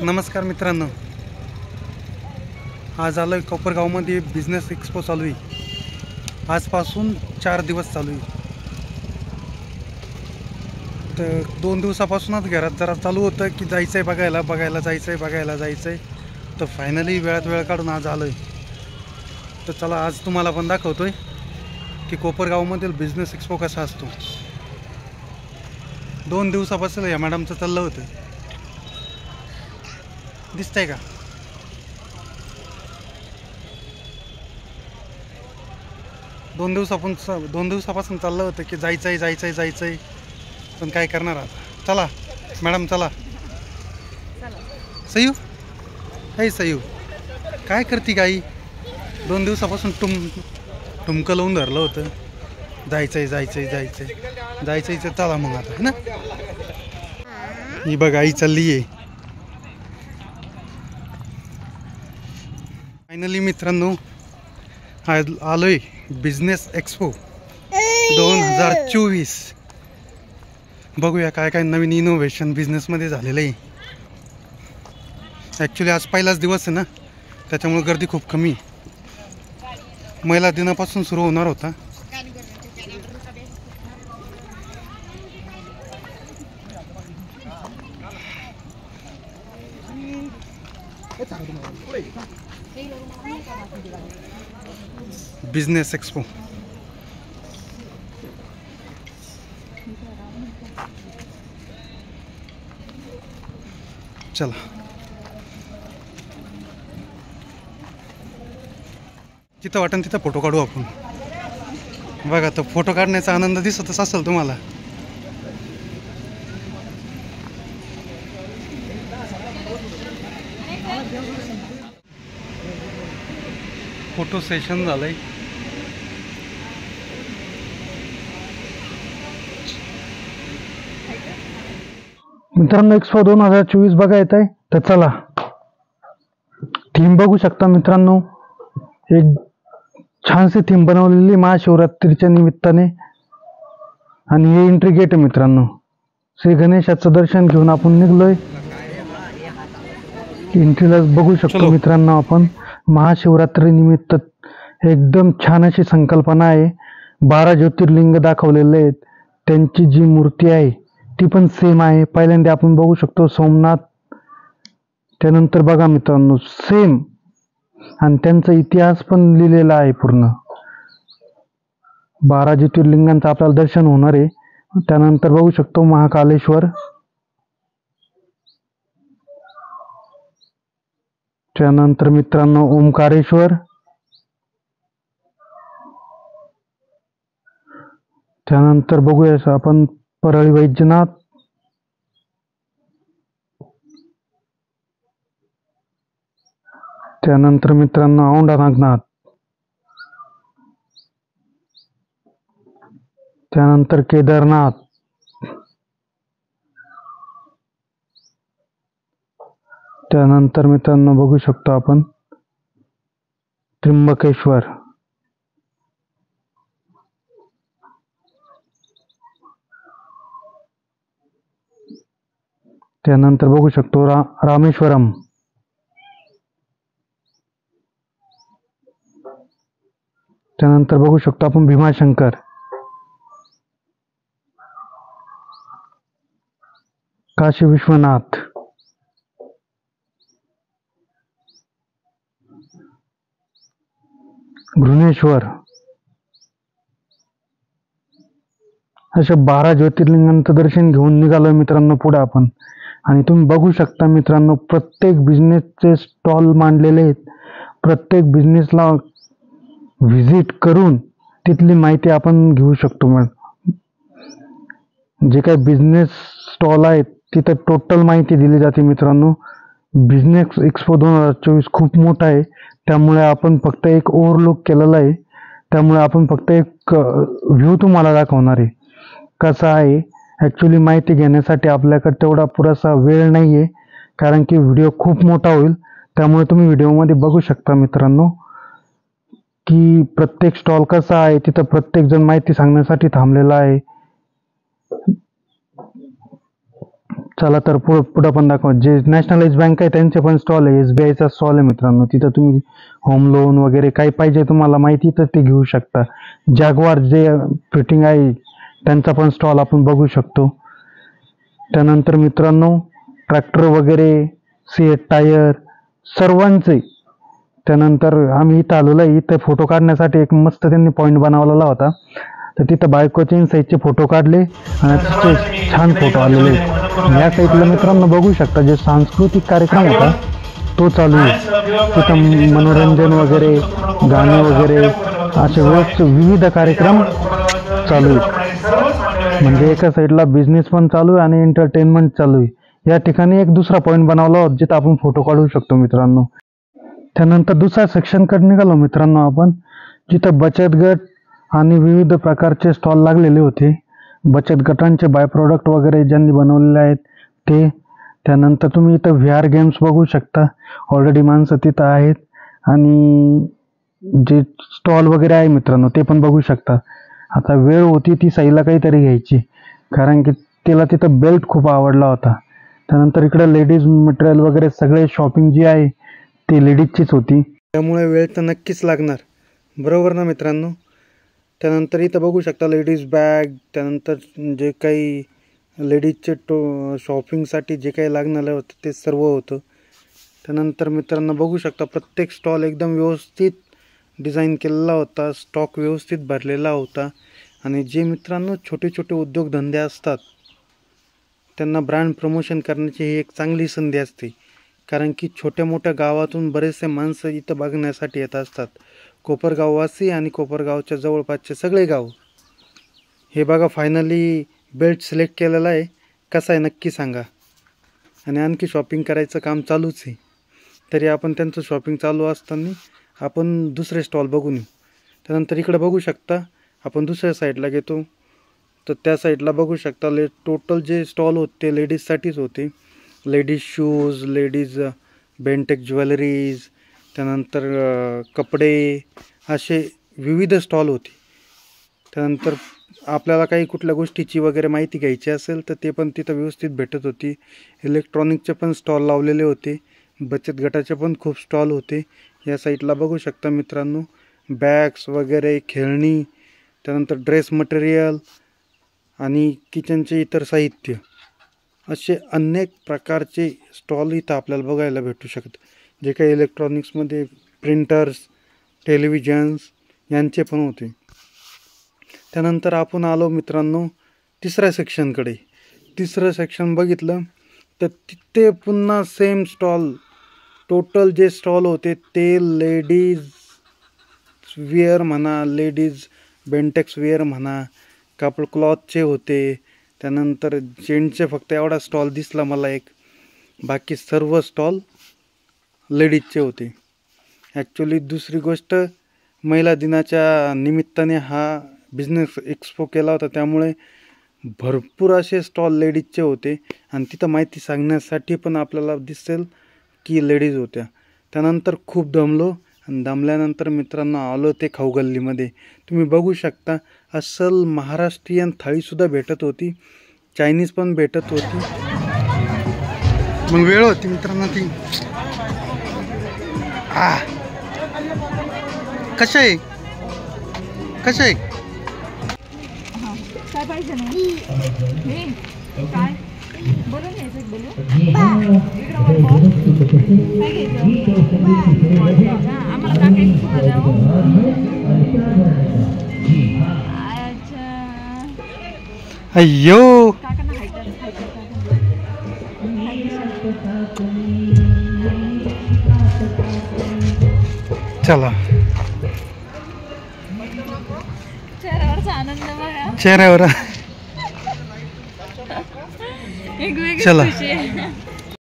नमस्कार मित्रांनो, आज आलोय कोपरगावमध्ये बिझनेस एक्सपो चालू आहे। आजपासून 4 दिवस चालू आहे। तर 2 दिवसापासूनच घरात जरा चालू होतं की जायचंय बघायला जायचंय। तर फायनली वेळात वेळ काढून आज आलोय। तर चला आज तुम्हाला पण दाखवतोय की कोपरगावमधील बिझनेस एक्सपो कसा असतो। 2 दिवसापासून या मॅडमचं चाललं होतं, दिसतंय का? दोन दिवसापासून चाललं होतं की जायचंय, पण काय करणार आता। चला मॅडम चला। सयू सयू काय करते गाई? 2 दिवसापासून टुमकं लावून धरलं होतं, जायचंय तर चला मग आता, है ना। ही बघ आई चालली आहे। फायनली मित्रांनो आज आलोय बिझनेस एक्सपो 2024। बघूया काय काय नवीन इनोव्हेशन बिझनेसमध्ये झालेलं आहे। ॲक्च्युली आज पहिलाच दिवस आहे ना, त्याच्यामुळे गर्दी खूप कमी आहे। महिला दिनापासून सुरू होणार होता। बिझनेस एक्सपो चला जिथं वाटेल तिथं फोटो काढू आपण। बघा तो फोटो काढण्याचा आनंद दिसतच असेल तुम्हाला। फोटो सेशन झालंय। मित्रांनो एक्सपो 2024 बघा येत आहे। तर चला थीम बघू शकता मित्रांनो, एक छानशी थीम बनवलेली महाशिवरात्रीच्या निमित्ताने। आणि हे एंट्री गेट आहे मित्रांनो। श्री गणेशाचं दर्शन घेऊन आपण निघलोय। एंट्रीला बघू शकतो मित्रांनो आपण, महाशिवरात्री निमित्त एकदम छान अशी संकल्पना आहे। 12 ज्योतिर्लिंग दाखवलेले आहेत, त्यांची जी मूर्ती आहे ती पण सेम आहे। पहिल्यांदा आपण बघू शकतो सोमनाथ, त्यानंतर बघा मित्रांनो सेम, आणि त्यांचा इतिहास पण लिहिलेला आहे पूर्ण। 12 ज्योतिर्लिंगांचं आपल्याला दर्शन होणार आहे। त्यानंतर बघू शकतो महाकालेश्वर, त्यानंतर मित्रांनो ओंकारेश्वर, त्यानंतर बघूया आपण परळी वैजनाथ, त्यानंतर मित्रांनो औंढा नागनाथ, त्यानंतर केदारनाथ, त्यानंतर मित्रांनो बघू शकतो आपण त्र्यंबकेश्वर, त्यानंतर बघू शकतो रामेश्वरम, त्यानंतर बघू शकतो आपण भीमाशंकर, काशी विश्वनाथ, घृणेश्वर, अशा 12 ज्योतिर्लिंगांचं दर्शन घेऊन निघालोय मित्रांनो पुढे आपण। आणि तुम्ही बघू शकता मित्रांनो प्रत्येक बिझनेसचे स्टॉल मांडलेले आहेत। प्रत्येक बिझनेसला व्हिजिट करून तिथली माहिती आपण घेऊ शकतो। जे काही बिझनेस स्टॉल आहेत तिथं टोटल माहिती दिली जाते मित्रांनो। बिझनेस एक्सपो 2024 खूप मोठा आहे, त्यामुळे आपण फक्त एक ओव्हरलुक केलेला आहे। त्यामुळे आपण फक्त एक व्ह्यू तुम्हाला दाखवणार आहे कसा आहे। ॲक्च्युली माहिती घेण्यासाठी आपल्याकडे तेवढा पुरेसा वेळ नाही आहे, कारण की व्हिडिओ खूप मोठा होईल। त्यामुळे तुम्ही व्हिडिओमध्ये बघू शकता मित्रांनो की प्रत्येक स्टॉल कसा आहे, तिथं प्रत्येक जण माहिती सांगण्यासाठी थांबलेला आहे। चला तर पुढं पण दाखवा. जे नॅशनलाइज बँक आहे त्यांचे पण स्टॉल आहे, SBIचा स्टॉल आहे मित्रांनो. तिथं तुम्ही होम लोन वगैरे काही पाहिजे तुम्हाला माहिती तर ते घेऊ शकता. जॅगवार जे फिटिंग आहे त्यांचा पण स्टॉल आपण बघू शकतो. त्यानंतर मित्रांनो ट्रॅक्टर वगैरे, सीएट टायर सर्वांचे. त्यानंतर आम्ही इथं आलेलो आहे. इथं फोटो काढण्यासाठी एक मस्त त्यांनी पॉईंट बनवलेला होता. तर तिथं बायकोचे साईजचे फोटो काढले आणि तिथे छान फोटो आलेले आहेत. या साईडला मित्रांनो बघू शकता जे सांस्कृतिक कार्यक्रम होता तो चालू आहे. तिथं मनोरंजन वगैरे, गाणे वगैरे असे विविध कार्यक्रम चालू आहेत. म्हणजे एका साईडला बिझनेस पण चालू आहे आणि एंटरटेनमेंट चालू आहे. या ठिकाणी एक दुसरा पॉईंट बनवला होता जिथं आपण फोटो काढू शकतो मित्रांनो. त्यानंतर दुसऱ्या सेक्शनकडे निघालो मित्रांनो आपण, जिथं बचत गट आणि विविध प्रकारचे स्टॉल लागलेले होते. बचत गटांचे बाय प्रोडक्ट वगैरे ज्यांनी बनवलेले आहेत ते. त्यानंतर तुम्ही इथं VR गेम्स बघू शकता. ऑलरेडी माणसं तिथं आहेत आणि जे स्टॉल वगैरे आहे मित्रांनो ते पण बघू शकता. आता वेळ होती ती साईला काहीतरी घ्यायची, कारण की तिला तिथं बेल्ट खूप आवडला होता. त्यानंतर इकडे लेडीज मटेरियल वगैरे सगळे शॉपिंग जी आहे ती लेडीजचीच होती, त्यामुळे वेळ तर नक्कीच लागणार, बरोबर ना मित्रांनो. त्यानंतर इथं बघू शकता लेडीज बॅग, त्यानंतर जे काही लेडीजचे शॉपिंगसाठी जे काही लागणार होतं ते सर्व होतं. त्यानंतर मित्रांनो बघू शकता प्रत्येक स्टॉल एकदम व्यवस्थित डिझाईन केलेला होता, स्टॉक व्यवस्थित भरलेला होता. आणि जे मित्रांनो छोटे छोटे उद्योगधंदे असतात त्यांना ब्रँड प्रमोशन करण्याची ही एक चांगली संधी असते, कारण की छोट्या मोठ्या गावातून बरेचसे माणसं इथं बघण्यासाठी येत असतात. कोपरगाववासी आणि कोपरगावच्या जवळपासचे सगळे गाव. हे बघा फायनली बेल्ट सिलेक्ट केलेला आहे, कसा आहे नक्की सांगा. आणि आणखी शॉपिंग करायचं काम चालूच आहे. तरी आपण त्यांचं शॉपिंग चालू असताना आपण दुसरे स्टॉल बघून येऊ. त्यानंतर इकडे बघू शकता आपण दुसऱ्या साईडला घेतो तर त्या साईडला बघू शकता टोटल जे स्टॉल होते ते लेडीजसाठीच होते. लेडीज शूज, लेडीज बेंटेक ज्वेलरीज, त्यानंतर कपडे असे विविध स्टॉल होते. त्यानंतर आपल्याला काही कुठल्या गोष्टीची वगैरे माहिती घ्यायची असेल तर ते पण तिथं व्यवस्थित भेटत होती. इलेक्ट्रॉनिकचे पण स्टॉल लावलेले होते, बचत गटाचे पण खूप स्टॉल होते. या साईडला बघू शकता मित्रांनो बॅग्स वगैरे, खेळणी, त्यानंतर ड्रेस मटेरियल आणि किचनचे इतर साहित्य असे अनेक प्रकारचे स्टॉल इथं आपल्याला बघायला भेटू शकतात. जे काही इलेक्ट्रॉनिक्समध्ये प्रिंटर्स, टेलिव्हिजन्स यांचे पण होते. त्यानंतर आपण आलो मित्रांनो तिसऱ्या सेक्शनकडे. तिसरं सेक्शन बघितलं तर तिथे पुन्हा सेम स्टॉल, टोटल जे स्टॉल होते ते लेडीज वेअर म्हणा, लेडीज बेंटेक्स वेअर म्हणा, कापड क्लॉथचे होते. त्यानंतर जेंट्सचे फक्त एवढा स्टॉल दिसला मला एक, बाकी सर्व स्टॉल लेडीजचे होते. ॲक्च्युली दुसरी गोष्ट, महिला दिनाच्या निमित्ताने हा बिझनेस एक्सपो केला होता, त्यामुळे भरपूर असे स्टॉल लेडीजचे होते. आणि तिथं माहिती सांगण्यासाठी पण आपल्याला दिसेल की लेडीज होत्या. त्यानंतर खूप दमलो आणि दमल्यानंतर मित्रांनो आलो ते खाऊ गल्लीमध्ये. तुम्ही बघू शकता अस्सल महाराष्ट्रीयन थाळीसुद्धा भेटत होती, चायनीज पण भेटत होती. मग वेळ होती मित्रांनो ती. कशा आहे कशा आहे काय पाहिजे नाही हे काय बोलून घ्यायचं बोलू काय घ्यायचं आम्हाला काकायचं अच्छा अय्यो काकांना चला चेहऱ्यावरचा आनंद बघा, चेहऱ्यावर एक वेगळी चला. खुशी आहे.